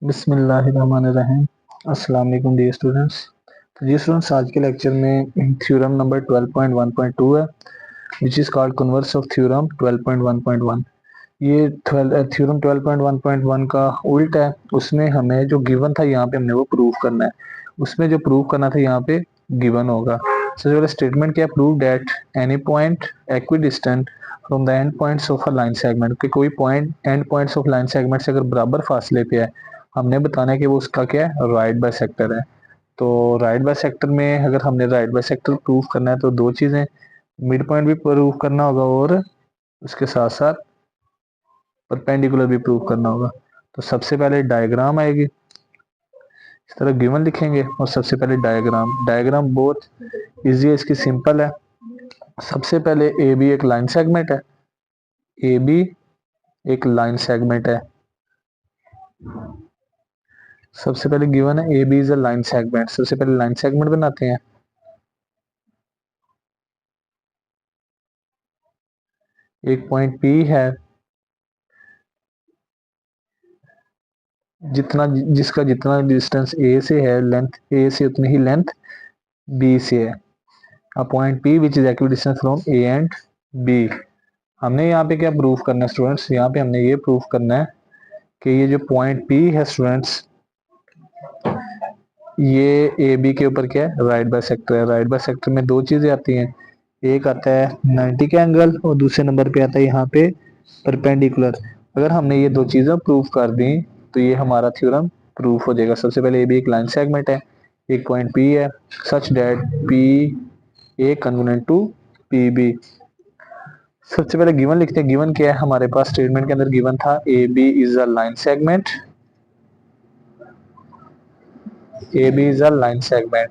बिस्मिल्लाहिर्रहमानिर्रहीम। अस्सलाम वालेकुम डियर स्टूडेंट्स। तो जी स्टूडेंट्स, आज के लेक्चर में थ्योरम नंबर 12.1.2 है, which is called converse of theorem 12.1.1। ये थ्योरम 12.1.1 का उल्ट है। उसमें हमें जो गिवन था यहाँ पे हमने वो प्रूव करना है। उसमें जो प्रूव करना था यहाँ पे गिवन होगा। सबसे पहले स्टेटमेंट क्या, prove that any point equidistant from the end points of a line segment, कि कोई point end points of line segment से अगर बराबर फासले पे है, हमने बताना है कि वो उसका क्या है, राइट बाय सेक्टर है। तो राइट बाय सेक्टर में अगर हमने राइट बाय सेक्टर प्रूव करना है तो दो चीजें, मिड पॉइंट भी प्रूव करना होगा और उसके साथ साथ परपेंडिकुलर भी प्रूव करना होगा। तो सबसे पहले डायग्राम आएगी, इस तरह गिवन लिखेंगे और सबसे पहले डायग्राम। डायग्राम बहुत इजी है, इसकी सिंपल है। सबसे पहले ए बी एक लाइन सेगमेंट है, ए बी एक लाइन सेगमेंट है। सबसे पहले गिवन है A B is a line segment. सबसे पहले लाइन सेगमेंट बनाते हैं। एक पॉइंट पी है, जिसका जितना डिस्टेंस ए से है, लेंथ ए से उतनी ही लेंथ बी से है। A point P which is equal distance from A and B. हमने यहाँ पे क्या प्रूफ करना है स्टूडेंट्स, यहाँ पे हमने ये प्रूफ करना है कि ये जो पॉइंट पी है स्टूडेंट्स, ये ए बी के ऊपर क्या है, राइट बाय सेक्टर है। राइट बाय सेक्टर में दो चीजें आती हैं, एक आता है 90 का एंगल और दूसरे नंबर पे आता है यहाँ पे परपेंडिकुलर। अगर हमने ये दो चीजें प्रूफ कर दी तो ये हमारा थ्योरम प्रूफ हो जाएगा। सबसे पहले ए बी एक लाइन सेगमेंट है, एक पॉइंट पी है, such that P A convergent to P B. सबसे पहले गिवन लिखते हैं। गिवन क्या है हमारे पास, स्टेटमेंट के अंदर गिवन था A B is a line segment, A B is a line segment,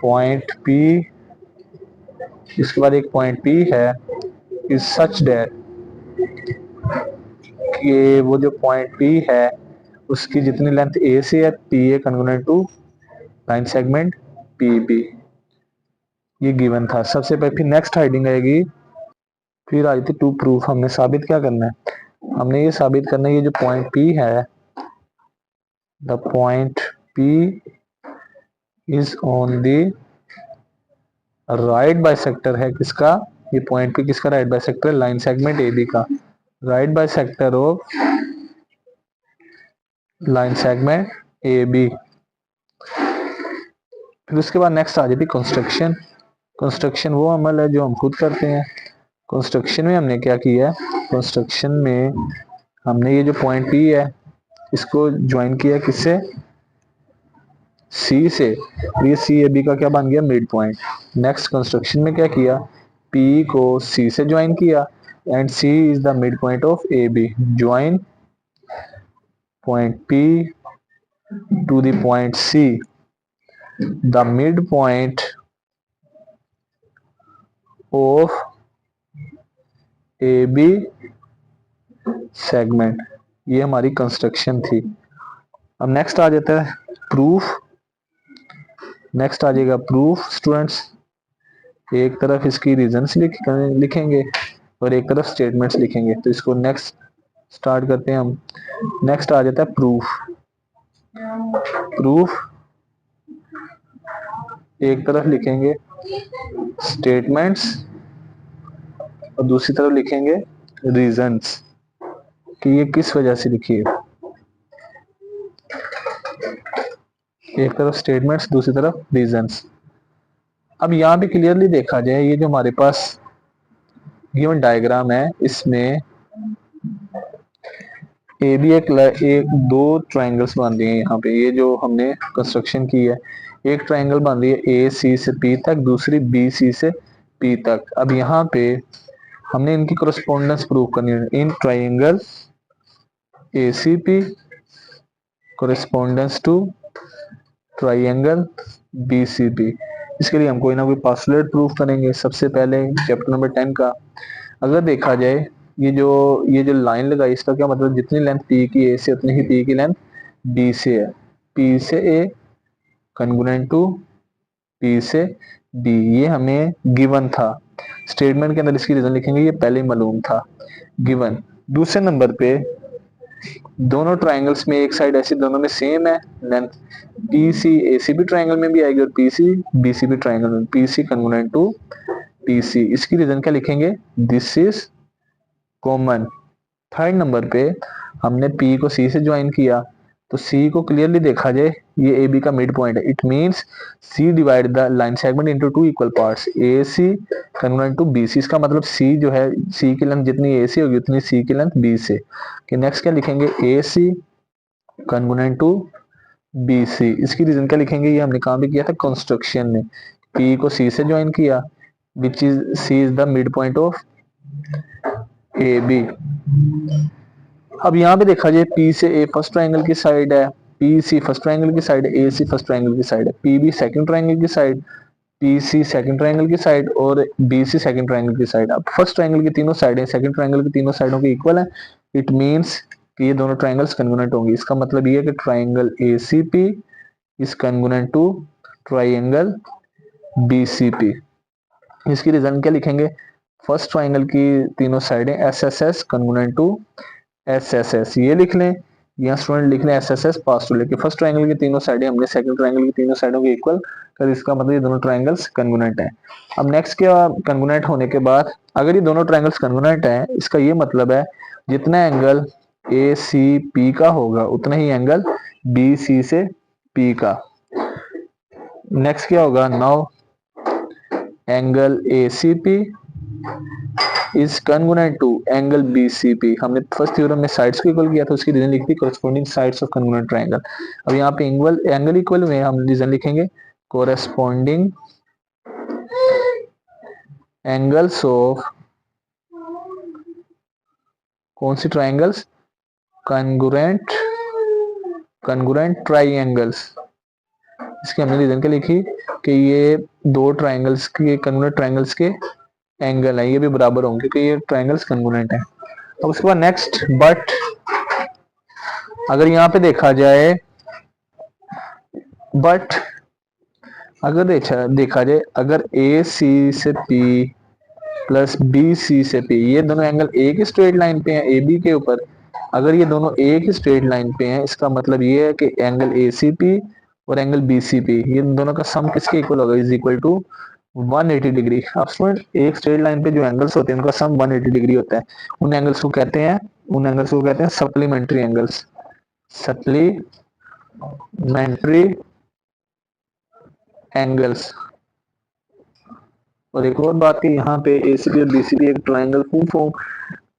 point P, इसके बाद एक पॉइंट पी है, इज सच दैट, कि वो जो पॉइंट पी है उसकी जितनी लेंथ ए से है, P A convergent to line segment P B. ये गिवन था। सबसे पहले फिर नेक्स्ट हेडिंग आएगी, फिर आई थी टू प्रूफ। हमने साबित क्या करना है, हमने ये साबित करना है ये जो पॉइंट पी है, the point P is on the right bisector है। किसका, ये पॉइंट पी किसका राइट बाइसेक्टर है, लाइन सेगमेंट ए बी का right bisector of line segment A B. फिर उसके बाद नेक्स्ट आ जाती कंस्ट्रक्शन। कंस्ट्रक्शन वो अमल है जो हम खुद करते हैं। कंस्ट्रक्शन में हमने क्या किया है, कंस्ट्रक्शन में हमने ये जो पॉइंट पी है इसको ज्वाइन किया किससे, सी से। ये सी ए बी का क्या बन गया, मिड पॉइंट। नेक्स्ट कंस्ट्रक्शन में क्या किया, पी को सी से ज्वाइन किया and C is the midpoint of A B. Join point P to the point C, the midpoint of A B segment. ये हमारी कंस्ट्रक्शन थी। अब नेक्स्ट आ जाता है प्रूफ। नेक्स्ट आ जाएगा प्रूफ स्टूडेंट्स। एक तरफ इसकी रीजंस लिखेंगे और एक तरफ स्टेटमेंट्स लिखेंगे। तो इसको नेक्स्ट स्टार्ट करते हैं हम। नेक्स्ट आ जाता है प्रूफ। प्रूफ एक तरफ लिखेंगे स्टेटमेंट्स और दूसरी तरफ लिखेंगे रीजंस, कि ये किस वजह से लिखी है। एक तरफ स्टेटमेंट्स, दूसरी तरफ रीजंस। अब यहाँ पे क्लियरली देखा जाए, ये जो हमारे पास गिवन डायग्राम है इसमें ए बी एक दो ट्रायंगल्स बन रही हैं यहाँ पे। ये जो हमने कंस्ट्रक्शन की है, एक ट्रायंगल बन रही है ए सी से पी तक, दूसरी बी सी से पी तक। अब यहाँ पे हमने इनकी कोरेस्पोंडेंस प्रूव करनी है। In triangle A C P correspondence to triangle B C P. इसके लिए हम कोई ना कोई पास्टुलेट प्रूव करेंगे। सबसे पहले चैप्टर नंबर 10 का अगर देखा जाए, ये जो लाइन लगाई इसका क्या मतलब, जितनी लेंथ पी की ए से उतनी ही पी की लेंथ बी से है। पी से ए कन्ग्रुएंट टू पी से बी, ये हमें गिवन था। स्टेटमेंट के अंदर इसकी रीजन लिखेंगे, ये पहले ही मालूम था गिवन। दूसरे नंबर पे दोनों ट्राइंगल्स में एक साइड ऐसी दोनों में सेम है लेंथ, पी सी ए सी भी ट्राइंगल में भी आएगी और पी सी बी सी भी ट्राइंगल में, P C congruent to P C. इसकी रीजन क्या लिखेंगे, this is common. Third number पे हमने P को C से ज्वाइन किया, तो C को क्लियरली देखा जाए ये AB का मिड पॉइंट है। It means C divide the line segment into two equal parts, AC convert to BC। इसका मतलब C जो है, C की लेंथ जितनी AC होगी उतनी C की लेंथ B से। कि नेक्स्ट क्या लिखेंगे, AC कन्वर्ट टू BC। इसकी रीजन क्या लिखेंगे, ये हमने कहाँ भी किया था, कंस्ट्रक्शन में। P को C से ज्वाइन किया, which is C is the midpoint of AB। अब यहाँ पे देखा जाए पी से ए फर्स्ट ट्राइंगल की साइड है, पी सी फर्स्ट ट्राइंगल की साइड है, ए सी फर्स्ट ट्राइंगल की साइड है, पी बी सेकंड ट्राइंगल की side, P C second triangle की साइड और बी सी सेकंड ट्राइंगल की साइड। अब फर्स्ट ट्राइंगल की तीनों साइडें सेकंड ट्राइंगल की तीनों साइडों के इक्वल है। इट मींस कि ये दोनों ट्राइंगल्स कन्गुनेंट होंगे। इसका मतलब ये है कि triangle A C P is congruent to triangle B C P. इसकी रीजन क्या लिखेंगे, फर्स्ट ट्राइंगल की तीनों साइडें S S S congruent to S S S, ये लिख लें। यहाँ स्टूडेंट लिख लें एस एस एस पास टू लेके, फर्स्ट ट्राइंगल की तीनों साइडें हमने सेकंड ट्राइंगल की तीनों साइडों के इक्वल कर, इसका मतलब ये दोनों ट्राइंगल्स कन्गुनेंट हैं। अब नेक्स्ट क्या, कन्गुनेंट होने के बाद अगर ये दोनों ट्राइंगल्स कन्गुनेंट हैं, इसका ये मतलब है जितना एंगल ए सी पी का होगा उतना ही एंगल बी सी से पी का। नेक्स्ट क्या होगा, now angle A C P is congruent to angle B C P. हमने फर्स्ट थ्योरम में साइड्स को इक्वल किया था, उसकी रीजन लिखी corresponding sides of congruent triangle. अब यहाँ पे एंगल इक्वल में हम रीजन लिखेंगे कोरस्पोंडिंग एंगल्स ऑफ कौन सी ट्रायंगल्स, कन्गुरेंट कन्गुरेंट ट्राइंगल्स। इसकी हमने रीजन क्या लिखी कि ये दो ट्राइंगल्स के कन्गुरेंट ट्राइंगल्स के एंगल है, ये भी बराबर होंगे क्योंकि ये ट्राइंगल्स कन्गुरेंट है। अब उसके बाद नेक्स्ट, बट अगर यहाँ पे देखा जाए, बट अगर देखा जाए अगर ए सी से पी प्लस बी सी से पी, ये दोनों एंगल एक ही स्ट्रेट लाइन पे हैं ए बी के ऊपर, अगर ये दोनों एक ही स्ट्रेट लाइन पे हैं, इसका मतलब ये है कि एंगल ए सी पी और एंगल बी सी पी, ये दोनों का सम किसके इक्वल होगा, इज इक्वल टू 180 डिग्री। अब स्टूडेंट एक स्ट्रेट लाइन पे जो एंगल्स होते हैं उनका सम 180 डिग्री होता है। उन एंगल्स को कहते हैं सप्लीमेंट्री एंगल्स, सप्लीमेंट्री एंगल्स। और एक और बात कि यहाँ पे एसीपी और बीसीपी एक ट्राइंगल फॉर्म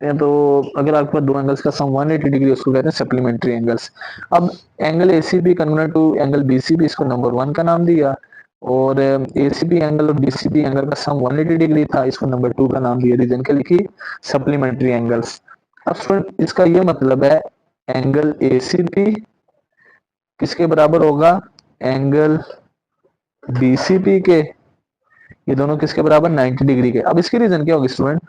हैं, तो अगर आपके पास दो एंगल्स का सम 180 डिग्री, उसको कहते हैं सप्लीमेंट्री एंगल्स। अब angle ACP convert to angle BCP, इसको नंबर 1 का नाम दिया, और एसीपी एंगल और बीसीपी एंगल का सम 180 डिग्री था, इसको नंबर 2 का नाम दिया। रीजन क्या लिखी, सप्लीमेंट्री एंगल्स। अब स्टूडेंट इसका ये मतलब है एंगल एसीपी किसके बराबर होगा, एंगल बीसीपी के, ये दोनों किसके बराबर, 90 डिग्री के। अब इसकी रीजन क्या होगी स्टूडेंट,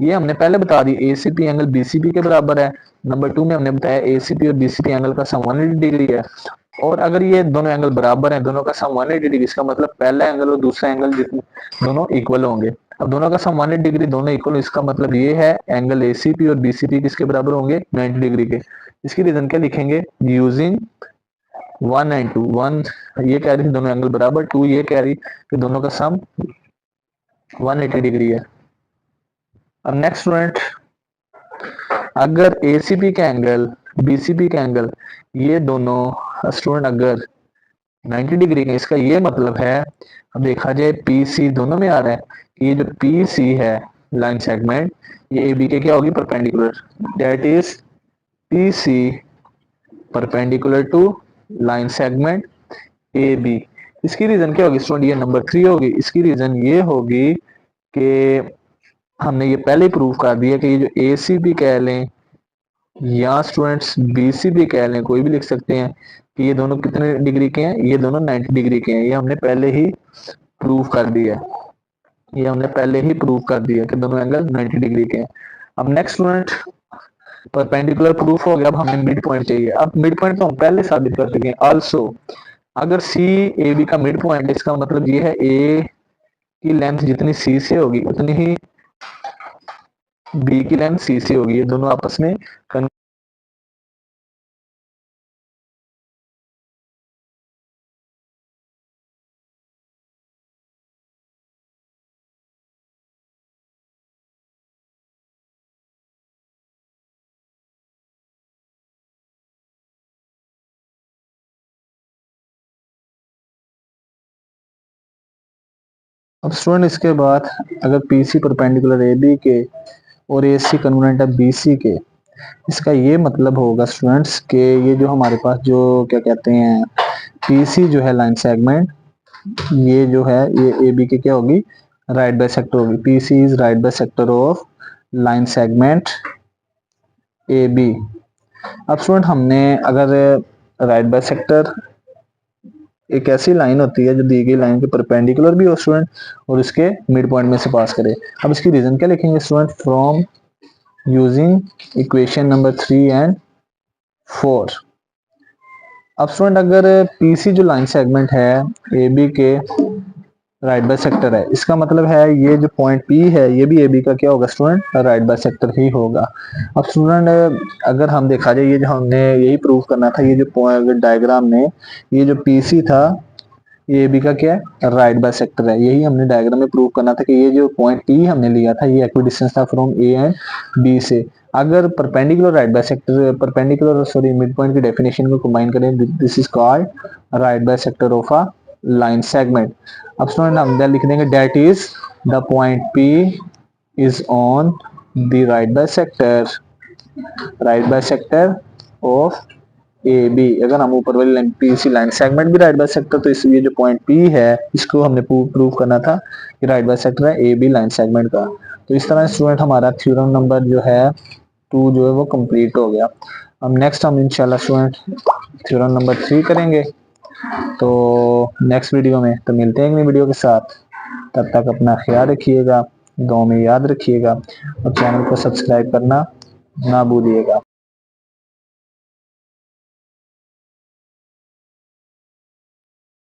ये हमने पहले बता दी एसीपी एंगल बीसीपी के बराबर है। नंबर 2 में हमने बताया एसीपी और बीसीपी एंगल का सम 180 डिग्री है। और अगर ये दोनों एंगल बराबर हैं, दोनों का सम 180 डिग्री, इसका मतलब पहला एंगल और दूसरा एंगल जितने दोनों इक्वल होंगे। अब दोनों का सम 180 डिग्री, दोनों इक्वल, इसका मतलब ये है एंगल एसीपी और बीसीपी किसके बराबर होंगे, 90 डिग्री के। इसकी रीजन क्या लिखेंगे, यूजिंग 1 एंड 2, 1 ये कह रही दोनों एंगल बराबर, 2 ये कह रही कि दोनों का सम 180 डिग्री है। अब नेक्स्ट स्टूडेंट, अगर एसीपी का एंगल बीसीपी का एंगल ये दोनों स्टूडेंट अगर 90 डिग्री के, इसका ये मतलब है, अब देखा जाए पीसी दोनों में आ रहा है, ये जो पीसी है लाइन सेगमेंट, ये एबी के क्या होगी, perpendicular, that is PC perpendicular to line segment A B. इसकी रीजन क्या होगी स्टूडेंट, ये नंबर 3 होगी। इसकी रीजन ये होगी कि हमने ये पहले प्रूव कर दिया कि ये जो ए सी बी कह लें या स्टूडेंट्स बी सी बी कह लें, कोई भी लिख सकते हैं कि ये दोनों कितने डिग्री के हैं, ये दोनों 90 डिग्री के हैं। ये हमने पहले ही प्रूव कर दिया, ये हमने पहले ही प्रूव कर दिया कि दोनों एंगल 90 डिग्री के हैं। अब नेक्स्ट स्टूडेंट, परपेंडिकुलर प्रूफ हो गया, अब हमें मिड पॉइंट चाहिए। अब मिड पॉइंट तो हम पहले साबित कर चुके हैं। आल्सो अगर सी ए बी का मिड पॉइंट, इसका मतलब ये है ए की लेंथ जितनी सी से होगी उतनी ही बी की लेंथ सी से होगी, ये दोनों आपस में अब स्टूडेंट इसके बाद अगर P C perpendicular A B के और ए सी कन्वर्जेंट है बी सी के, इसका ये मतलब होगा स्टूडेंट्स के ये जो हमारे पास जो क्या कहते हैं पी सी जो है लाइन सेगमेंट, ये जो है ये ए बी के क्या होगी, राइट बाइसेक्टर होगी। P C is right bisector of line segment A B. अब स्टूडेंट हमने अगर राइट बाइसेक्टर एक ऐसी लाइन होती है जो दी गई लाइन के परपेंडिकुलर भी हो स्टूडेंट और इसके मिड पॉइंट में से पास करे। अब इसकी रीजन क्या लिखेंगे student, from using equation number 3 and 4। अब स्टूडेंट अगर पीसी जो लाइन सेगमेंट है ए बी के राइट बाइसेक्टर है, इसका मतलब है ये जो पॉइंट पी है ये भी ए बी का क्या होगा स्टूडेंट, राइट बाइसेक्टर ही होगा। अब स्टूडेंट अगर हम देखा जाए ये जो हमने यही प्रूव करना था, ये जो डायग्राम में ये जो पीसी था ये बी का क्या है, राइट बाइसेक्टर है। यही हमने डायग्राम में प्रूव करना था कि ये जो पॉइंट पी हमने लिया था ये इक्विडिस्टेंस था फ्रॉम ए एंड बी से। अगर perpendicular right bisector perpendicular sorry midpoint की डेफिनेशन को कंबाइन करें, this is called right bisector of a line segment. अब स्टूडेंट हम लिख देंगे that is the point P is on the right bisector of A B. अगर हम ऊपर वाली line P C line segment भी राइट बाइसेक्टर, तो इसलिए जो पॉइंट पी है इसको हमने प्रूव करना था कि राइट बाइसेक्टर है ए बी लाइन सेगमेंट का। तो इस तरह स्टूडेंट हमारा थ्योरम नंबर जो है 2 जो है वो कंप्लीट हो गया। अब नेक्स्ट हम इंशाल्लाह स्टूडेंट थ्योरम नंबर 3 करेंगे। तो नेक्स्ट वीडियो में तो मिलते हैं अगली वीडियो के साथ। तब तक अपना ख्याल रखिएगा, दुआ में याद रखिएगा और चैनल को सब्सक्राइब करना ना भूलिएगा।